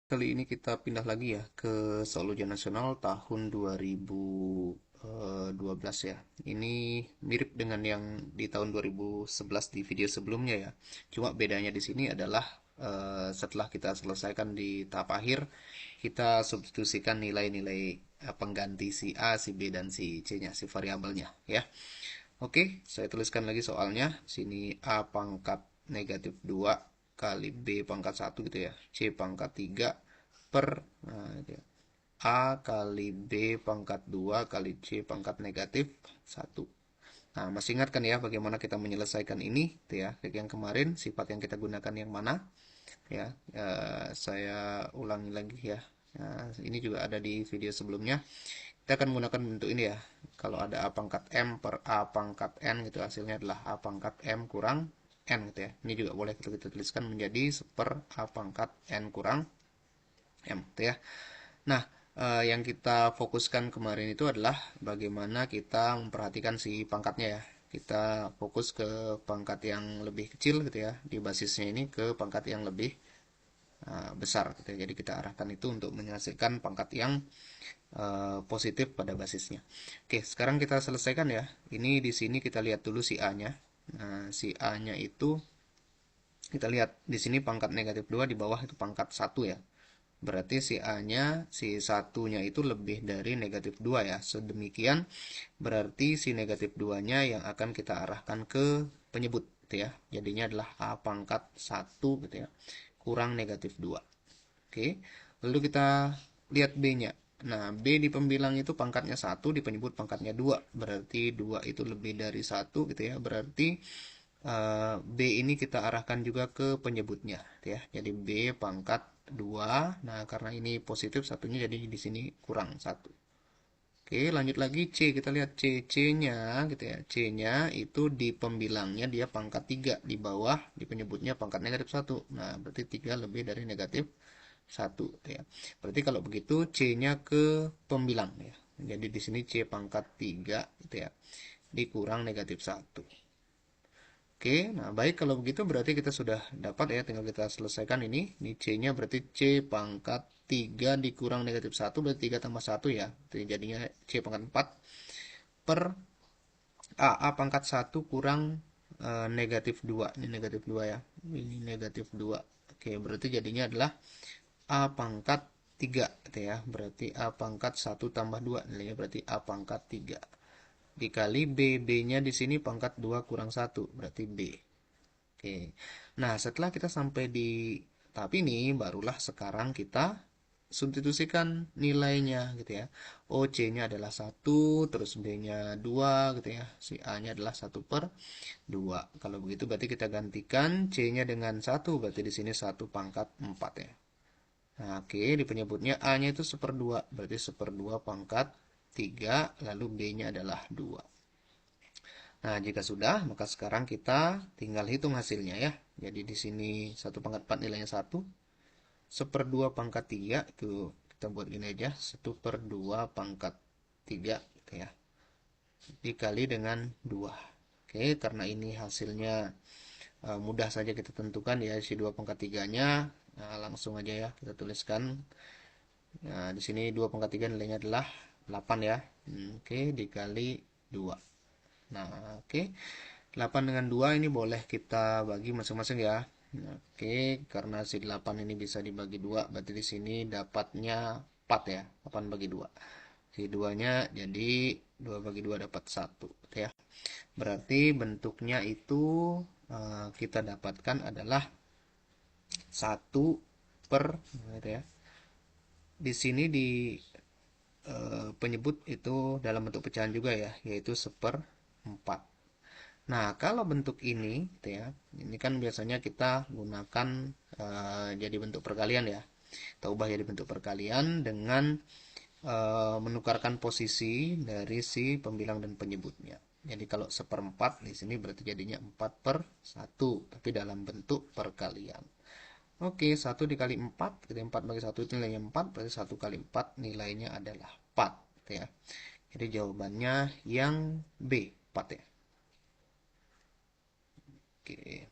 Kali ini kita pindah lagi ya ke soal ujian nasional tahun 2012 ya. Ini mirip dengan yang di tahun 2011 di video sebelumnya ya. Cuma bedanya di sini adalah setelah kita selesaikan di tahap akhir, kita substitusikan nilai-nilai pengganti si A, si B, dan si C-nya, si variabelnya ya. Oke, saya tuliskan lagi soalnya. Sini A pangkat negatif 2 kali B pangkat 1 gitu ya. C pangkat 3 per nah, itu ya. A kali B pangkat 2 kali C pangkat negatif 1. Nah, masih ingat kan ya bagaimana kita menyelesaikan ini? Itu ya, kayak yang kemarin, sifat yang kita gunakan yang mana? Ya, saya ulangi lagi ya. Nah, ini juga ada di video sebelumnya. Kita akan menggunakan bentuk ini ya. Kalau ada A pangkat M per A pangkat N gitu, hasilnya adalah A pangkat M kurang N gitu ya. Ini juga boleh kita tuliskan menjadi seper A pangkat N kurang M gitu ya. Nah, yang kita fokuskan kemarin itu adalah bagaimana kita memperhatikan si pangkatnya ya. Kita fokus ke pangkat yang lebih kecil gitu ya, di basisnya ini ke pangkat yang lebih besar gitu ya. Jadi kita arahkan itu untuk menghasilkan pangkat yang positif pada basisnya. Oke, sekarang kita selesaikan ya. Ini di sini kita lihat dulu si A-nya. Nah, si A-nya itu kita lihat di sini pangkat negatif 2 di bawah itu pangkat 1 ya. Berarti si A-nya, si satunya itu lebih dari negatif 2 ya. Sedemikian berarti si negatif 2-nya yang akan kita arahkan ke penyebut gitu ya. Jadinya adalah A pangkat 1 gitu ya. Kurang negatif 2. Oke. Lalu kita lihat B-nya. Nah, B di pembilang itu pangkatnya 1, di penyebut pangkatnya 2. Berarti 2 itu lebih dari 1 gitu ya. Berarti B ini kita arahkan juga ke penyebutnya gitu ya. Jadi B pangkat 2. Nah, karena ini positif satunya jadi di sini kurang 1. Oke, lanjut lagi C. Kita lihat C. C-nya gitu ya. C-nya itu di pembilangnya dia pangkat 3 di bawah, di penyebutnya pangkat negatif 1. Nah, berarti 3 lebih dari negatif 1 gitu ya. Berarti kalau begitu C-nya ke pembilang ya. Jadi di sini C pangkat 3 gitu ya. Dikurang negatif 1. Oke, nah baik kalau begitu berarti kita sudah dapat ya, tinggal kita selesaikan ini. Ini C-nya berarti C pangkat 3 dikurang negatif 1 berarti 3 tambah 1 ya. Jadi jadinya C pangkat 4 per A pangkat 1 kurang negatif 2. Ini negatif 2 ya. Ini negatif 2. Oke, berarti jadinya adalah A pangkat 3 gitu ya. Berarti A pangkat 1 tambah 2 nilainya berarti A pangkat 3. Dikali B, B-nya di sini pangkat 2 kurang 1 berarti B. Oke. Nah, setelah kita sampai di tahap ini, barulah sekarang kita substitusikan nilainya gitu ya. Oh, C-nya adalah 1, terus B-nya 2 gitu ya. Si A-nya adalah 1 per 2. Kalau begitu berarti kita gantikan C-nya dengan 1, berarti di sini 1 pangkat 4 ya. Nah, oke, di penyebutnya A-nya itu 1/2, berarti 1/2 pangkat 3, lalu B-nya adalah 2. Nah, jika sudah, maka sekarang kita tinggal hitung hasilnya ya. Jadi di sini 1 pangkat 4 nilainya 1. 1/2 pangkat 3, itu kita buat gini aja. 1/2 pangkat 3 gitu ya. Dikali dengan 2. Oke, karena ini hasilnya mudah saja kita tentukan ya, si 2 pangkat 3-nya. Nah, langsung aja ya kita tuliskan. Nah, di sini 2 pangkat 3 nilainya adalah 8 ya. Oke, dikali 2. Nah, oke. 8 dengan 2 ini boleh kita bagi masing-masing ya. Oke, karena si 8 ini bisa dibagi 2, berarti di sini dapatnya 4 ya. 8 bagi 2. Si 2-nya jadi 2 bagi 2 dapat 1 ya. Berarti bentuknya itu kita dapatkan adalah 1 per gitu ya. Di sini di penyebut itu dalam bentuk pecahan juga ya, yaitu 1/4. Nah, kalau bentuk ini, gitu ya, ini kan biasanya kita gunakan jadi bentuk perkalian ya. Kita ubah jadi bentuk perkalian dengan menukarkan posisi dari si pembilang dan penyebutnya. Jadi kalau 1/4 di sini berarti jadinya 4/1, tapi dalam bentuk perkalian. Oke, 1 dikali 4, gitu, 4 bagi 1 itu nilainya 4, berarti 1 kali 4 nilainya adalah 4, gitu ya. Jadi jawabannya yang B, 4 ya. Oke.